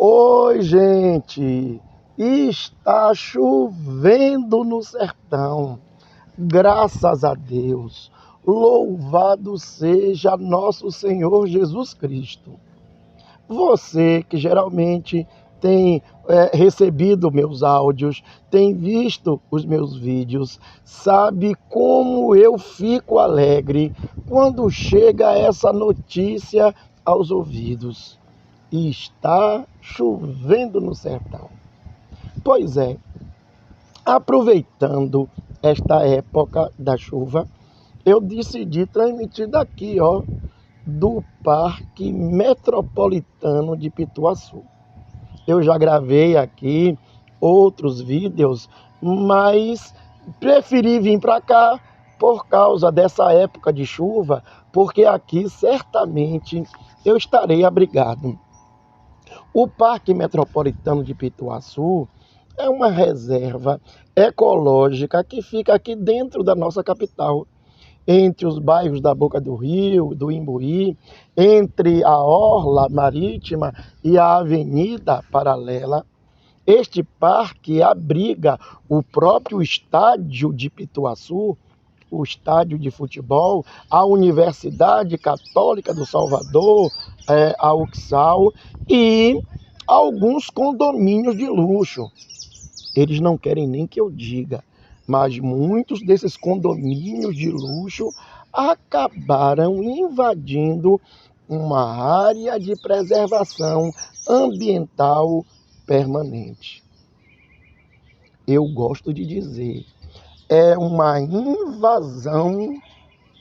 Oi, gente! Está chovendo no sertão. Graças a Deus. Louvado seja nosso Senhor Jesus Cristo. Você que geralmente tem recebido meus áudios, tem visto os meus vídeos, sabe como eu fico alegre quando chega essa notícia aos ouvidos. Está chovendo no sertão. Pois é, aproveitando esta época da chuva, eu decidi transmitir daqui, do Parque Metropolitano de Pituaçu. Eu já gravei aqui outros vídeos, mas preferi vir para cá por causa dessa época de chuva, porque aqui certamente eu estarei abrigado. O Parque Metropolitano de Pituaçu é uma reserva ecológica que fica aqui dentro da nossa capital, entre os bairros da Boca do Rio, do Imbuí, entre a Orla Marítima e a Avenida Paralela. Este parque abriga o próprio estádio de Pituaçu, o estádio de futebol, a Universidade Católica do Salvador, a UCSAL, e alguns condomínios de luxo. Eles não querem nem que eu diga, mas muitos desses condomínios de luxo acabaram invadindo uma área de preservação ambiental permanente. Eu gosto de dizer, é uma invasão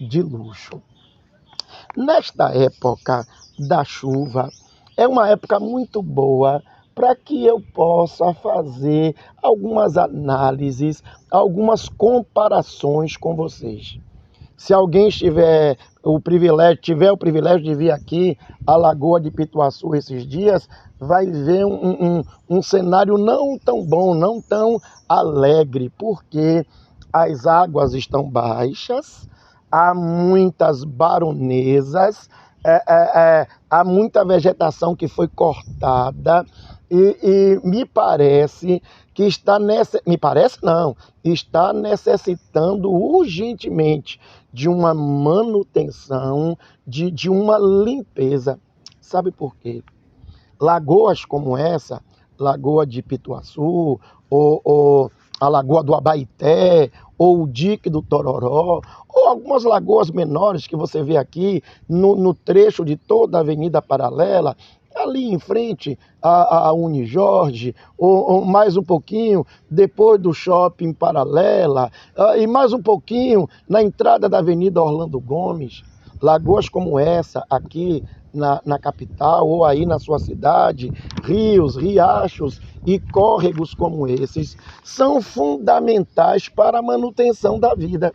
de luxo. Nesta época da chuva, é uma época muito boa para que eu possa fazer algumas análises, algumas comparações com vocês. Se alguém tiver o privilégio de vir aqui à Lagoa de Pituaçu esses dias, vai ver um cenário não tão bom, não tão alegre, porque as águas estão baixas, há muitas baronesas, há muita vegetação que foi cortada e me parece que está necessitando urgentemente de uma manutenção, de uma limpeza. Sabe por quê? Lagoas como essa, Lagoa de Pituaçu, ou a Lagoa do Abaeté, ou o Dique do Tororó, ou algumas lagoas menores que você vê aqui no trecho de toda a Avenida Paralela, ali em frente a Unijorge, ou mais um pouquinho depois do Shopping Paralela, e mais um pouquinho na entrada da Avenida Orlando Gomes. Lagoas como essa aqui na capital ou aí na sua cidade, rios, riachos e córregos como esses são fundamentais para a manutenção da vida.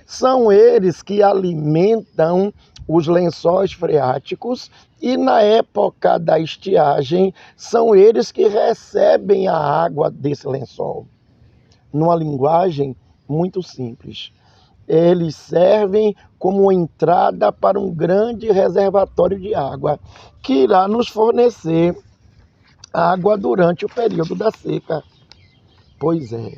São eles que alimentam os lençóis freáticos e na época da estiagem são eles que recebem a água desse lençol. Numa linguagem muito simples, eles servem como entrada para um grande reservatório de água que irá nos fornecer água durante o período da seca. Pois é,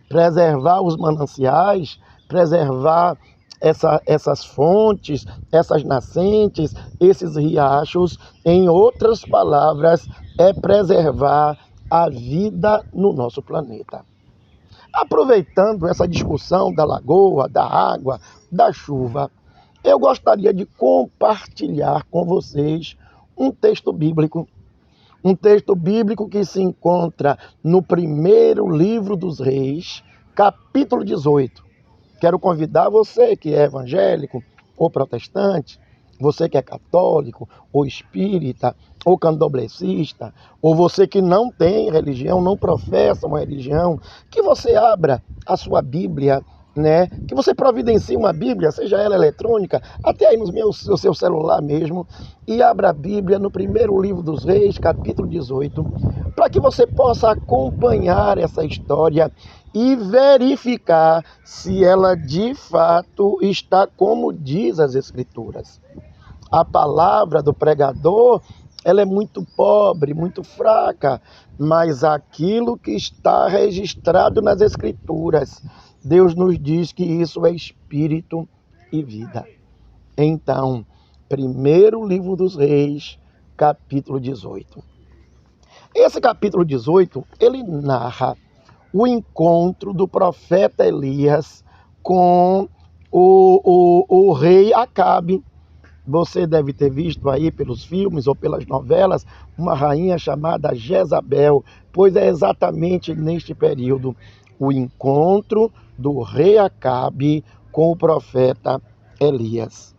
preservar os mananciais, preservar essas fontes, essas nascentes, esses riachos, em outras palavras, é preservar a vida no nosso planeta. Aproveitando essa discussão da lagoa, da água, da chuva, eu gostaria de compartilhar com vocês um texto bíblico. Um texto bíblico que se encontra no primeiro livro dos Reis, capítulo 18. Quero convidar você que é evangélico ou protestante, você que é católico ou espírita ou candomblessista, ou você que não tem religião, não professa uma religião, que você abra a sua Bíblia, que você providencie uma Bíblia, seja ela eletrônica, até aí no seu celular mesmo, e abra a Bíblia no primeiro livro dos Reis, capítulo 18, para que você possa acompanhar essa história e verificar se ela de fato está como diz as Escrituras. A palavra do pregador ela é muito pobre, muito fraca, mas aquilo que está registrado nas Escrituras, Deus nos diz que isso é espírito e vida. Então, primeiro livro dos Reis, capítulo 18. Esse capítulo 18, ele narra o encontro do profeta Elias com o rei Acabe. Você deve ter visto aí pelos filmes ou pelas novelas uma rainha chamada Jezabel, pois é exatamente neste período o encontro do rei Acabe com o profeta Elias.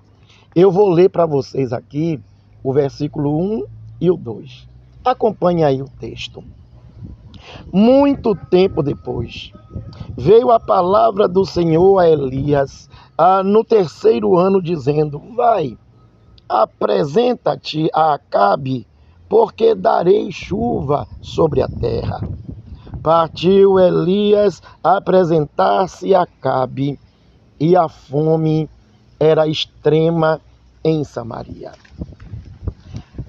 Eu vou ler para vocês aqui o versículo 1 e o 2. Acompanhe aí o texto. Muito tempo depois, veio a palavra do Senhor a Elias no terceiro ano, dizendo: vai, apresenta-te a Acabe, porque darei chuva sobre a terra. Partiu Elias a apresentar-se a Acabe, e a fome era extrema em Samaria.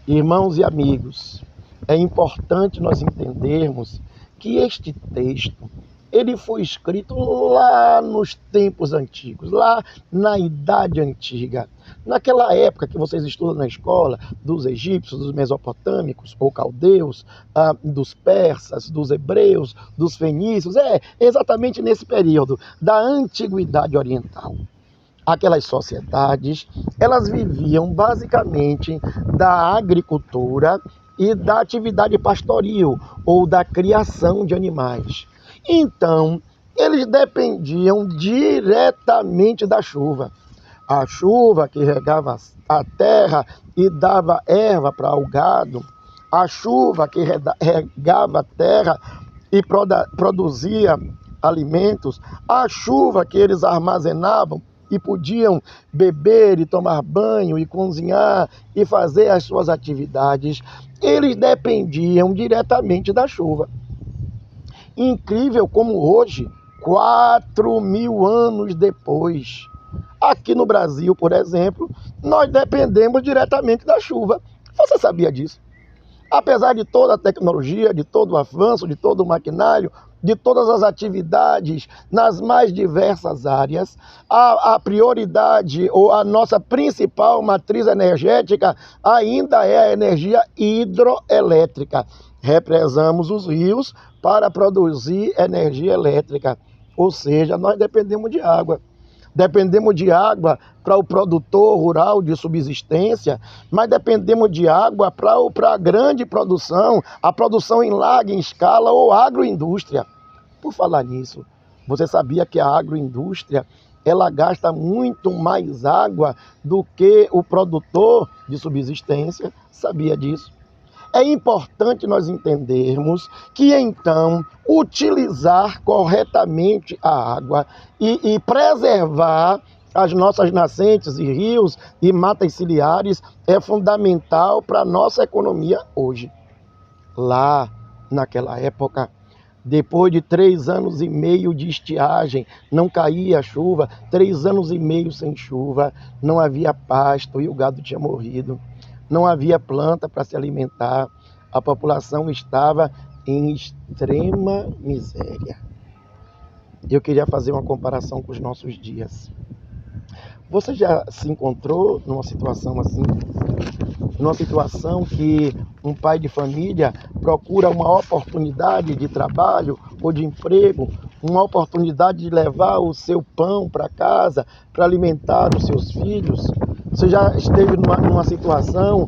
Irmãos e amigos, é importante nós entendermos que este texto, ele foi escrito lá nos tempos antigos, lá na Idade Antiga. Naquela época que vocês estudam na escola, dos egípcios, dos mesopotâmicos ou caldeus, dos persas, dos hebreus, dos fenícios, exatamente nesse período da Antiguidade Oriental. Aquelas sociedades, elas viviam basicamente da agricultura e da atividade pastoril ou da criação de animais. Então, eles dependiam diretamente da chuva. A chuva que regava a terra e dava erva para o gado, a chuva que regava a terra e produzia alimentos, a chuva que eles armazenavam e podiam beber e tomar banho e cozinhar e fazer as suas atividades, eles dependiam diretamente da chuva. Incrível como hoje, 4.000 anos depois, aqui no Brasil, por exemplo, nós dependemos diretamente da chuva. Você sabia disso? Apesar de toda a tecnologia, de todo o avanço, de todo o maquinário, de todas as atividades nas mais diversas áreas, a prioridade ou a nossa principal matriz energética ainda é a energia hidroelétrica. Represamos os rios para produzir energia elétrica, ou seja, nós dependemos de água. Dependemos de água para o produtor rural de subsistência, mas dependemos de água para a grande produção, a produção em larga escala ou agroindústria. Por falar nisso, você sabia que a agroindústria ela gasta muito mais água do que o produtor de subsistência? Sabia disso? É importante nós entendermos que, então, utilizar corretamente a água e preservar as nossas nascentes e rios e matas ciliares é fundamental para a nossa economia hoje. Lá, naquela época, depois de 3 anos e meio de estiagem, não caía chuva, 3 anos e meio sem chuva, não havia pasto e o gado tinha morrido. Não havia planta para se alimentar, a população estava em extrema miséria. Eu queria fazer uma comparação com os nossos dias. Você já se encontrou numa situação assim? Numa situação que um pai de família procura uma oportunidade de trabalho ou de emprego, uma oportunidade de levar o seu pão para casa, para alimentar os seus filhos? Você já esteve numa situação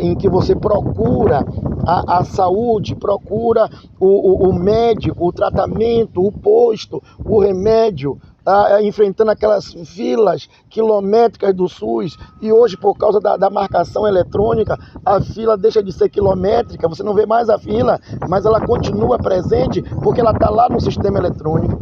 em que você procura a saúde, procura o médico, o tratamento, o posto, o remédio, enfrentando aquelas filas quilométricas do SUS, e hoje, por causa da marcação eletrônica, a fila deixa de ser quilométrica, você não vê mais a fila, mas ela continua presente porque ela está lá no sistema eletrônico.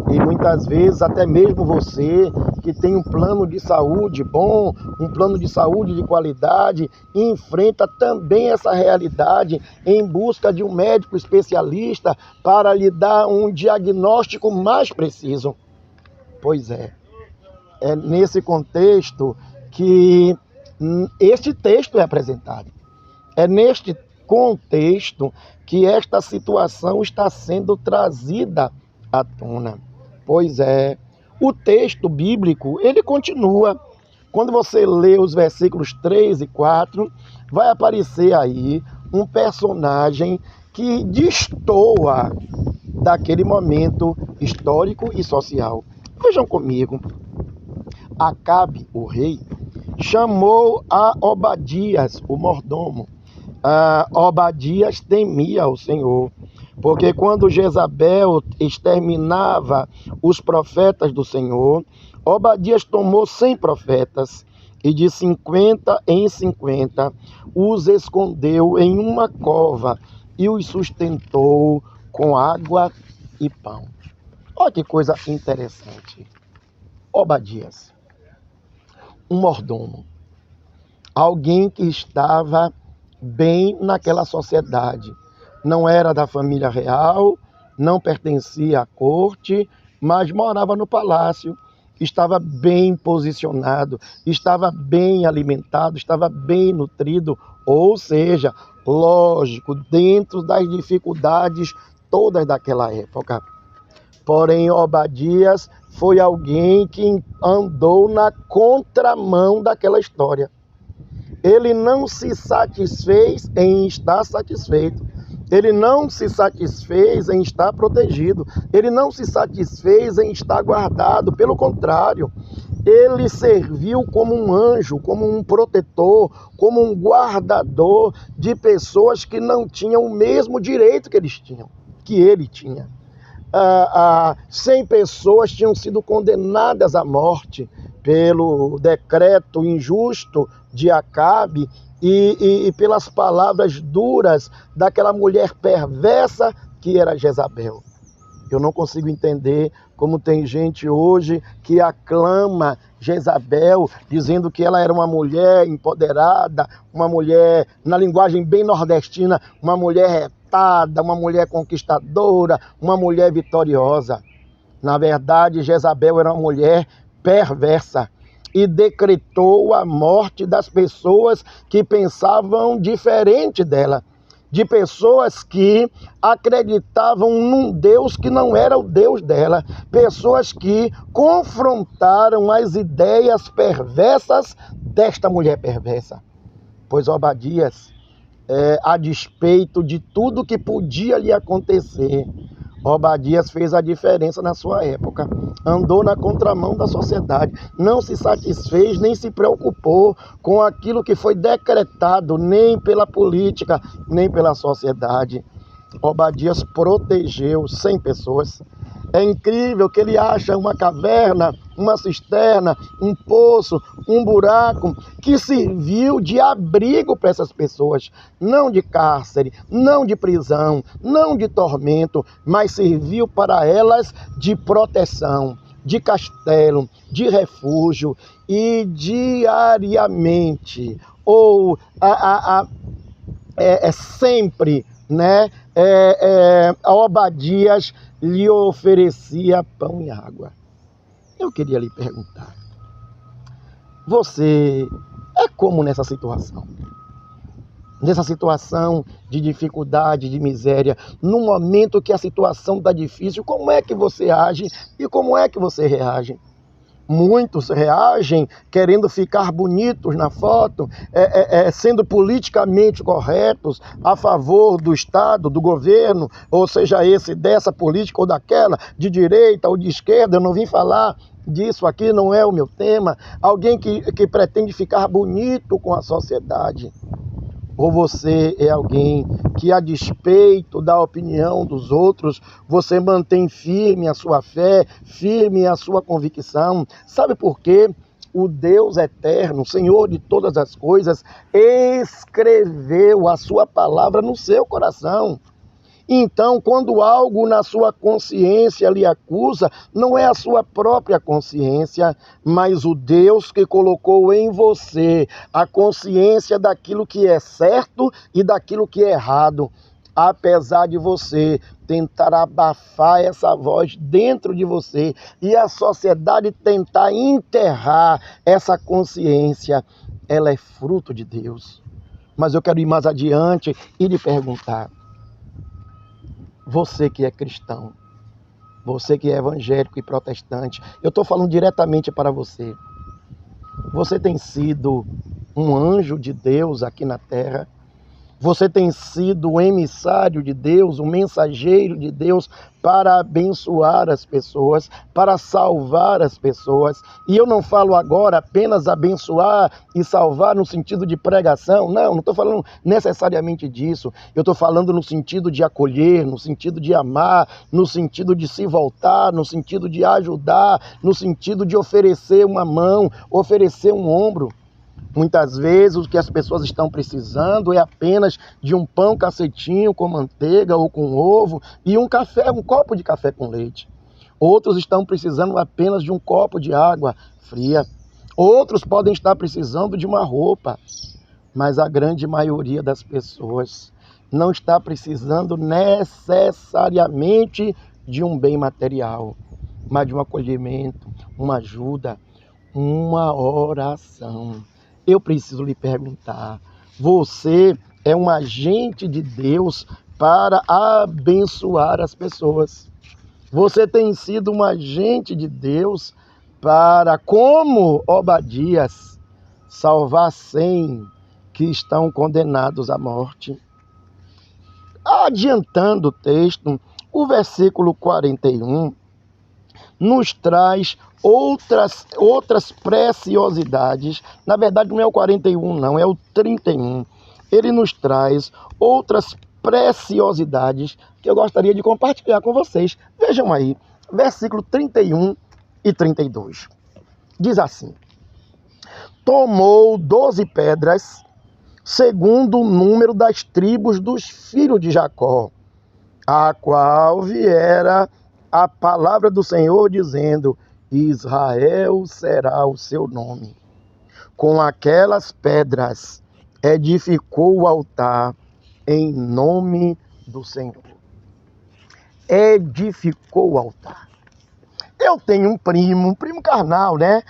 E muitas vezes, até mesmo você que tem um plano de saúde bom, um plano de saúde de qualidade, enfrenta também essa realidade em busca de um médico especialista para lhe dar um diagnóstico mais preciso. Pois é nesse contexto que este texto é apresentado. É neste contexto que esta situação está sendo trazida à tona. Pois é, o texto bíblico, ele continua. Quando você lê os versículos 3 e 4, vai aparecer aí um personagem que destoa daquele momento histórico e social. Vejam comigo, Acabe, o rei, chamou a Obadias, o mordomo. Obadias temia o Senhor, porque quando Jezabel exterminava os profetas do Senhor, Obadias tomou 100 profetas e de 50 em 50 os escondeu em uma cova e os sustentou com água e pão. Olha que coisa interessante. Obadias, um mordomo, alguém que estava bem naquela sociedade. Não era da família real, não pertencia à corte, mas morava no palácio, estava bem posicionado, estava bem alimentado, estava bem nutrido, ou seja, lógico, dentro das dificuldades todas daquela época. Porém, Obadias foi alguém que andou na contramão daquela história. Ele não se satisfez em estar satisfeito. Ele não se satisfez em estar protegido. Ele não se satisfez em estar guardado. Pelo contrário, ele serviu como um anjo, como um protetor, como um guardador de pessoas que não tinham o mesmo direito que eles tinham, que ele tinha. 100 pessoas tinham sido condenadas à morte pelo decreto injusto de Acabe e pelas palavras duras daquela mulher perversa que era Jezabel. Eu não consigo entender como tem gente hoje que aclama Jezabel, dizendo que ela era uma mulher empoderada, uma mulher, na linguagem bem nordestina, uma mulher retada, uma mulher conquistadora, uma mulher vitoriosa. Na verdade, Jezabel era uma mulher perversa e decretou a morte das pessoas que pensavam diferente dela, de pessoas que acreditavam num Deus que não era o Deus dela, pessoas que confrontaram as ideias perversas desta mulher perversa. Pois Obadias, a despeito de tudo que podia lhe acontecer, Obadias fez a diferença na sua época, andou na contramão da sociedade, não se satisfez nem se preocupou com aquilo que foi decretado, nem pela política, nem pela sociedade. Obadias protegeu 100 pessoas. É incrível que ele acha uma caverna, uma cisterna, um poço, um buraco que serviu de abrigo para essas pessoas. Não de cárcere, não de prisão, não de tormento, mas serviu para elas de proteção, de castelo, de refúgio. E diariamente, ou sempre, né, a Obadias lhe oferecia pão e água. Eu queria lhe perguntar, você é como nessa situação? Nessa situação de dificuldade, de miséria, no momento que a situação está difícil, como é que você age e como é que você reage? Muitos reagem querendo ficar bonitos na foto, sendo politicamente corretos, a favor do Estado, do governo, ou seja, dessa política ou daquela, de direita ou de esquerda. Eu não vim falar disso aqui, não é o meu tema. Alguém que pretende ficar bonito com a sociedade. Ou você é alguém que, a despeito da opinião dos outros, você mantém firme a sua fé, firme a sua convicção? Sabe por quê? O Deus eterno, Senhor de todas as coisas, escreveu a sua palavra no seu coração. Então, quando algo na sua consciência lhe acusa, não é a sua própria consciência, mas o Deus que colocou em você a consciência daquilo que é certo e daquilo que é errado. Apesar de você tentar abafar essa voz dentro de você e a sociedade tentar enterrar essa consciência, ela é fruto de Deus. Mas eu quero ir mais adiante e lhe perguntar: você que é cristão, você que é evangélico e protestante, eu estou falando diretamente para você. Você tem sido um anjo de Deus aqui na terra? Você tem sido o emissário de Deus, o mensageiro de Deus para abençoar as pessoas, para salvar as pessoas. E eu não falo agora apenas abençoar e salvar no sentido de pregação. Não estou falando necessariamente disso. Eu estou falando no sentido de acolher, no sentido de amar, no sentido de se voltar, no sentido de ajudar, no sentido de oferecer uma mão, oferecer um ombro. Muitas vezes o que as pessoas estão precisando é apenas de um pão cacetinho com manteiga ou com ovo e um café, um copo de café com leite. Outros estão precisando apenas de um copo de água fria. Outros podem estar precisando de uma roupa, mas a grande maioria das pessoas não está precisando necessariamente de um bem material, mas de um acolhimento, uma ajuda, uma oração. Eu preciso lhe perguntar: você é um agente de Deus para abençoar as pessoas? Você tem sido um agente de Deus para, como Obadias, salvar 100 que estão condenados à morte? Adiantando o texto, o versículo 41 nos traz outras preciosidades. Na verdade, não é o 41, não, é o 31. Ele nos traz outras preciosidades que eu gostaria de compartilhar com vocês. Vejam aí, versículo 31 e 32. Diz assim: tomou 12 pedras, segundo o número das tribos dos filhos de Jacó, a qual viera a palavra do Senhor dizendo: Israel será o seu nome. Com aquelas pedras edificou o altar em nome do Senhor. Edificou o altar. Eu tenho um primo carnal, né?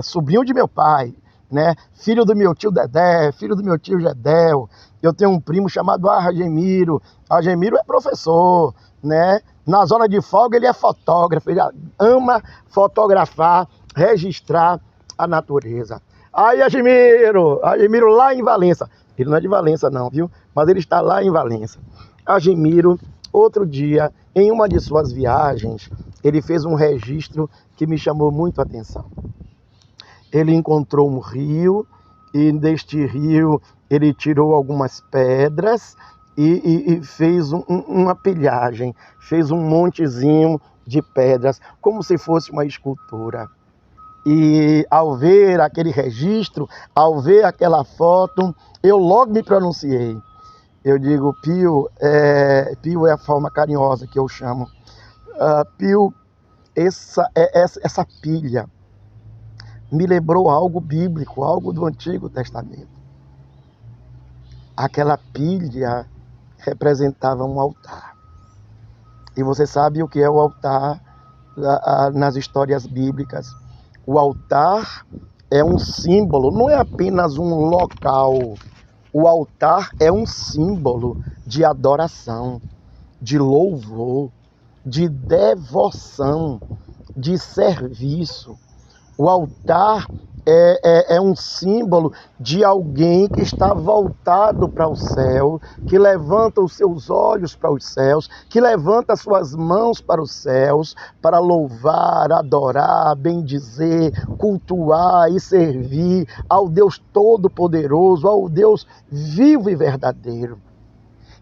Sobrinho de meu pai, né? Filho do meu tio Dedé, filho do meu tio Gedel. Eu tenho um primo chamado Argemiro. Argemiro é professor, né? Nas horas de folga ele é fotógrafo, ele ama fotografar, registrar a natureza. Aí Argemiro lá em Valença. Ele não é de Valença não, viu? Mas ele está lá em Valença. Argemiro, outro dia, em uma de suas viagens, ele fez um registro que me chamou muito a atenção. Ele encontrou um rio e deste rio ele tirou algumas pedras e fez uma pilhagem, fez um montezinho de pedras, como se fosse uma escultura. E ao ver aquele registro, ao ver aquela foto, eu logo me pronunciei. Eu digo: Pio é a forma carinhosa que eu chamo. Pio, essa pilha me lembrou algo bíblico, algo do Antigo Testamento. Aquela pilha representava um altar. E você sabe o que é o altar nas histórias bíblicas. O altar é um símbolo, não é apenas um local. O altar é um símbolo de adoração, de louvor, de devoção, de serviço. O altar é um símbolo de alguém que está voltado para o céu, que levanta os seus olhos para os céus, que levanta as suas mãos para os céus, para louvar, adorar, bendizer, cultuar e servir ao Deus Todo-Poderoso, ao Deus vivo e verdadeiro.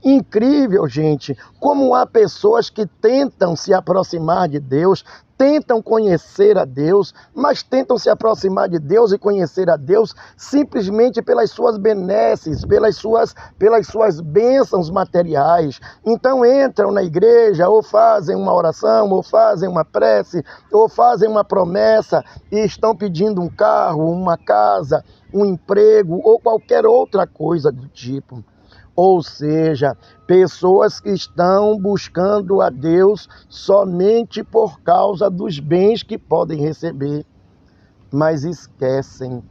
Incrível, gente, como há pessoas que tentam se aproximar de Deus, tentam conhecer a Deus, mas tentam se aproximar de Deus e conhecer a Deus simplesmente pelas suas benesses, pelas suas bênçãos materiais. Então entram na igreja, ou fazem uma oração, ou fazem uma prece, ou fazem uma promessa e estão pedindo um carro, uma casa, um emprego ou qualquer outra coisa do tipo. Ou seja, pessoas que estão buscando a Deus somente por causa dos bens que podem receber, mas esquecem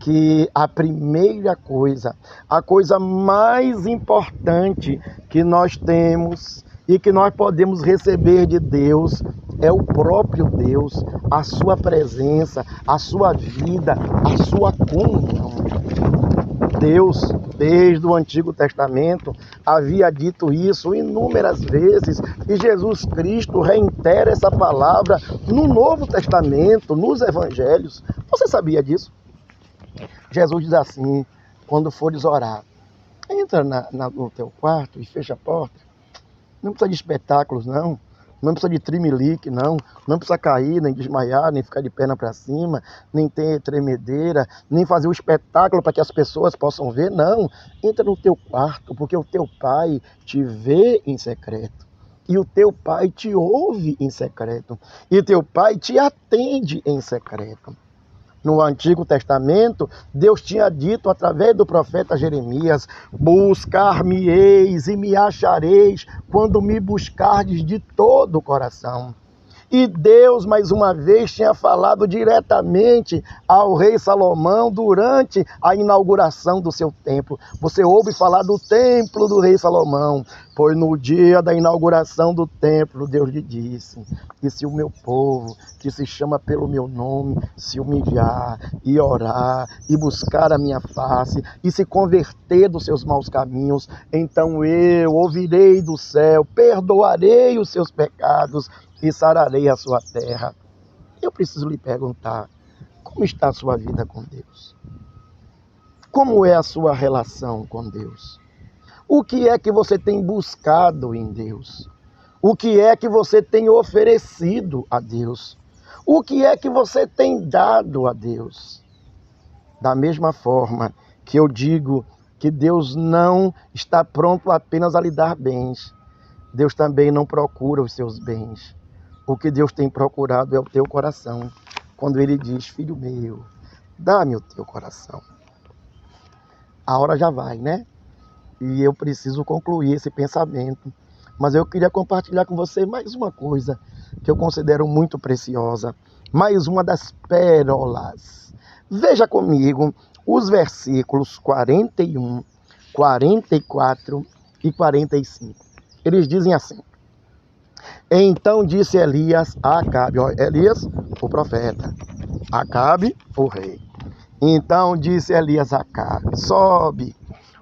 que a primeira coisa, a coisa mais importante que nós temos e que nós podemos receber de Deus é o próprio Deus, a sua presença, a sua vida, a sua comunhão. Deus, desde o Antigo Testamento, havia dito isso inúmeras vezes e Jesus Cristo reitera essa palavra no Novo Testamento, nos Evangelhos. Você sabia disso? Jesus diz assim, quando fores orar, entra no teu quarto e fecha a porta. Não precisa de espetáculos, não. Não precisa de trimelique, não. Não precisa cair, nem desmaiar, nem ficar de perna para cima, nem ter tremedeira, nem fazer o espetáculo para que as pessoas possam ver, não. Entra no teu quarto, porque o teu pai te vê em secreto. E o teu pai te ouve em secreto. E teu pai te atende em secreto. No Antigo Testamento, Deus tinha dito através do profeta Jeremias, buscar-me-eis e me achareis quando me buscardes de todo o coração. E Deus, mais uma vez, tinha falado diretamente ao rei Salomão durante a inauguração do seu templo. Você ouve falar do templo do rei Salomão, pois no dia da inauguração do templo, Deus lhe disse que se o meu povo, que se chama pelo meu nome, se humilhar e orar e buscar a minha face e se converter dos seus maus caminhos, então eu ouvirei do céu, perdoarei os seus pecados e sararei a sua terra. Eu preciso lhe perguntar, como está a sua vida com Deus? Como é a sua relação com Deus? O que é que você tem buscado em Deus? O que é que você tem oferecido a Deus? O que é que você tem dado a Deus? Da mesma forma que eu digo que Deus não está pronto apenas a lhe dar bens, Deus também não procura os seus bens. O que Deus tem procurado é o teu coração. Quando Ele diz, filho meu, dá-me o teu coração. A hora já vai, né? E eu preciso concluir esse pensamento. Mas eu queria compartilhar com você mais uma coisa que eu considero muito preciosa. Mais uma das pérolas. Veja comigo os versículos 41, 44 e 45. Eles dizem assim. Então disse Elias a Acabe, Elias, o profeta, Acabe, o rei. Então disse Elias a Acabe, sobe,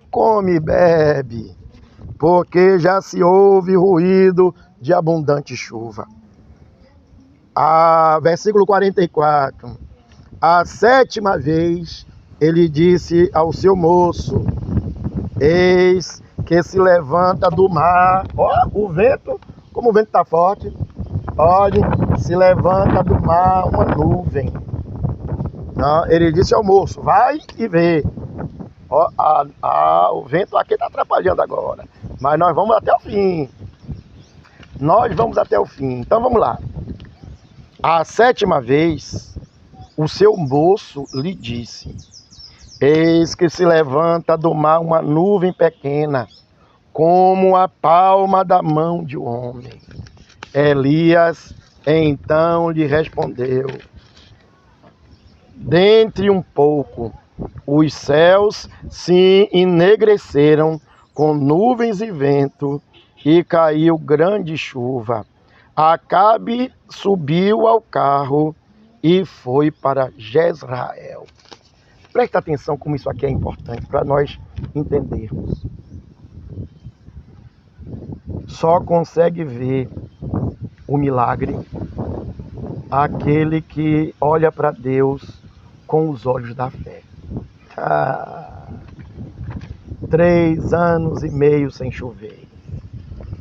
come e bebe, porque já se ouve ruído de abundante chuva. Versículo 44, a sétima vez ele disse ao seu moço, eis que se levanta do mar, o vento, como o vento está forte, olhe, se levanta do mar uma nuvem. Ele disse ao moço, vai e vê. O vento aqui está atrapalhando agora, mas nós vamos até o fim. Nós vamos até o fim. Então vamos lá. A sétima vez, o seu moço lhe disse, eis que se levanta do mar uma nuvem pequena, como a palma da mão de um homem. Elias então lhe respondeu, dentre um pouco, os céus se enegreceram com nuvens e vento, e caiu grande chuva. Acabe subiu ao carro e foi para Jezrael. Presta atenção como isso aqui é importante para nós entendermos. Só consegue ver o milagre aquele que olha para Deus com os olhos da fé. 3 anos e meio sem chover.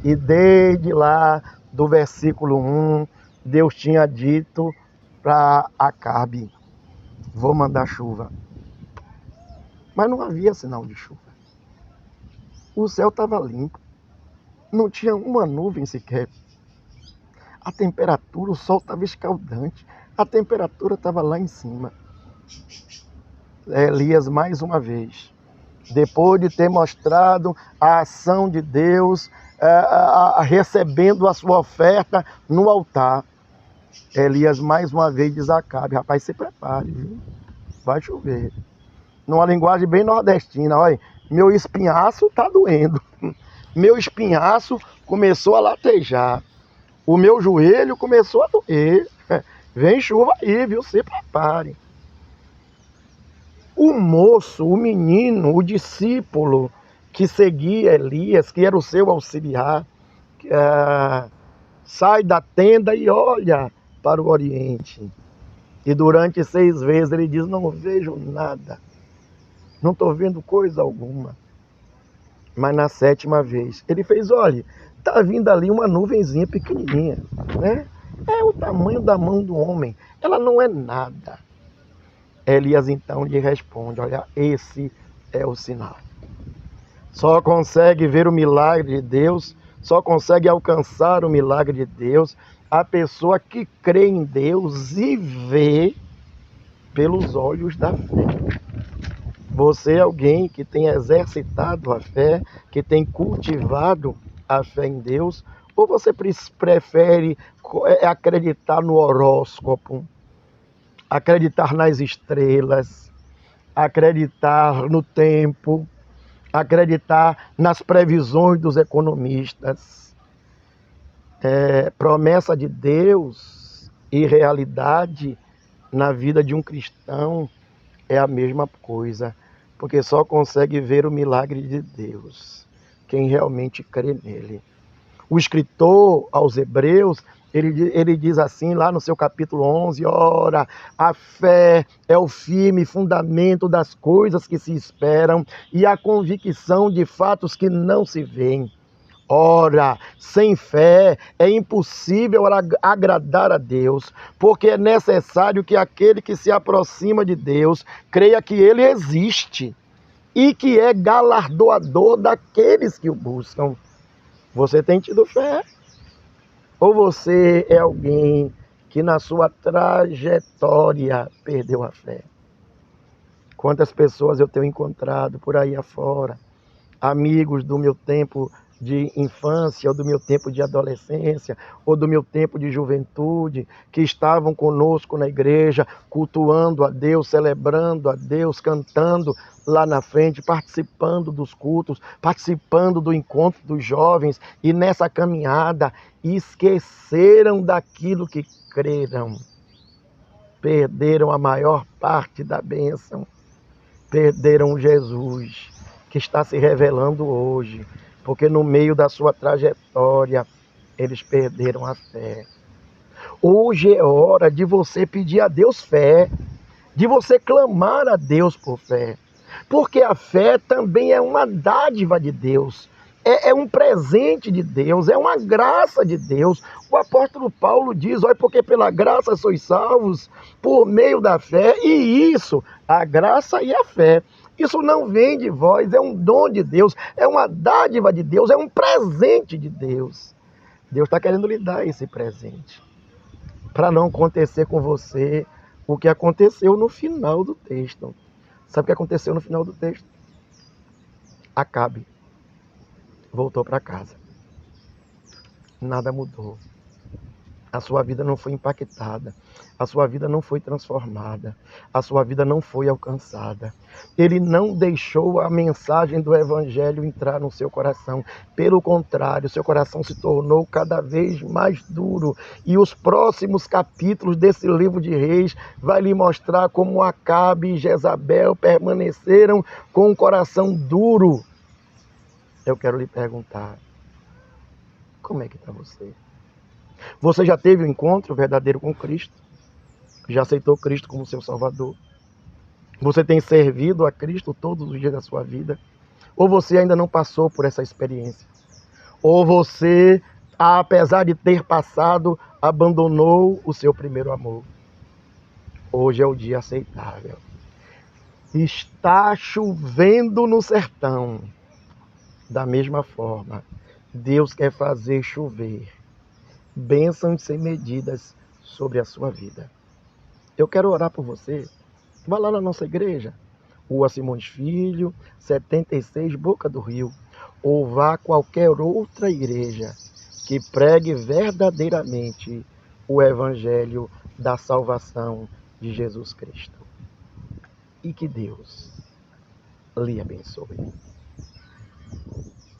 E desde lá, do versículo 1, Deus tinha dito para Acabe, vou mandar chuva. Mas não havia sinal de chuva. O céu estava limpo. Não tinha uma nuvem sequer. A temperatura, o sol estava escaldante. A temperatura estava lá em cima. Elias, mais uma vez, depois de ter mostrado a ação de Deus, recebendo a sua oferta no altar, Elias mais uma vez diz a Acabe, rapaz, se prepare, viu? Vai chover. numa linguagem bem nordestina, olha, meu espinhaço tá doendo. Meu espinhaço começou a latejar. O meu joelho começou a doer. Vem chuva aí, viu? Se prepare. O moço, o menino, o discípulo que seguia Elias, que era o seu auxiliar, sai da tenda e olha para o oriente. E durante 6 vezes ele diz: não vejo nada, não estou vendo coisa alguma. Mas na 7ª vez ele fez: olha, está vindo ali uma nuvenzinha pequenininha, né? É o tamanho da mão do homem, ela não é nada. Elias então lhe responde: olha, esse é o sinal. Só consegue ver o milagre de Deus, só consegue alcançar o milagre de Deus a pessoa que crê em Deus e vê pelos olhos da fé. Você é alguém que tem exercitado a fé, que tem cultivado a fé em Deus, ou você prefere acreditar no horóscopo, acreditar nas estrelas, acreditar no tempo, acreditar nas previsões dos economistas? Promessa de Deus e realidade na vida de um cristão é a mesma coisa, porque só consegue ver o milagre de Deus quem realmente crê nele. O escritor aos Hebreus, ele diz assim lá no seu capítulo 11, ora, a fé é o firme fundamento das coisas que se esperam e a convicção de fatos que não se veem. Ora, sem fé é impossível agradar a Deus, porque é necessário que aquele que se aproxima de Deus creia que ele existe e que é galardoador daqueles que o buscam. Você tem tido fé? Ou você é alguém que na sua trajetória perdeu a fé? Quantas pessoas eu tenho encontrado por aí afora, amigos do meu tempo de infância, ou do meu tempo de adolescência, ou do meu tempo de juventude, que estavam conosco na igreja, cultuando a Deus, celebrando a Deus, cantando lá na frente, participando dos cultos, participando do encontro dos jovens, e nessa caminhada esqueceram daquilo que creram, perderam a maior parte da bênção, perderam Jesus, que está se revelando hoje, porque no meio da sua trajetória eles perderam a fé. Hoje é hora de você pedir a Deus fé, de você clamar a Deus por fé, porque a fé também é uma dádiva de Deus, é um presente de Deus, é uma graça de Deus. O apóstolo Paulo diz: olha, porque pela graça sois salvos por meio da fé, e isso, a graça e a fé, isso não vem de vós, é um dom de Deus, é uma dádiva de Deus, é um presente de Deus. Deus está querendo lhe dar esse presente, para não acontecer com você o que aconteceu no final do texto. Sabe o que aconteceu no final do texto? Acabe voltou para casa. Nada mudou. A sua vida não foi impactada. A sua vida não foi transformada. A sua vida não foi alcançada. Ele não deixou a mensagem do Evangelho entrar no seu coração. Pelo contrário, seu coração se tornou cada vez mais duro. E os próximos capítulos desse livro de Reis vai lhe mostrar como Acabe e Jezabel permaneceram com o coração duro. Eu quero lhe perguntar, como é que está você? Você já teve um encontro verdadeiro com Cristo? Já aceitou Cristo como seu Salvador? Você tem servido a Cristo todos os dias da sua vida? Ou você ainda não passou por essa experiência? Ou você, apesar de ter passado, abandonou o seu primeiro amor? Hoje é o dia aceitável. Está chovendo no sertão. Da mesma forma, Deus quer fazer chover bênçãos sem medidas sobre a sua vida. Eu quero orar por você. Vá lá na nossa igreja, Rua Simões Filho, 76, Boca do Rio, ou vá a qualquer outra igreja que pregue verdadeiramente o Evangelho da salvação de Jesus Cristo. E que Deus lhe abençoe.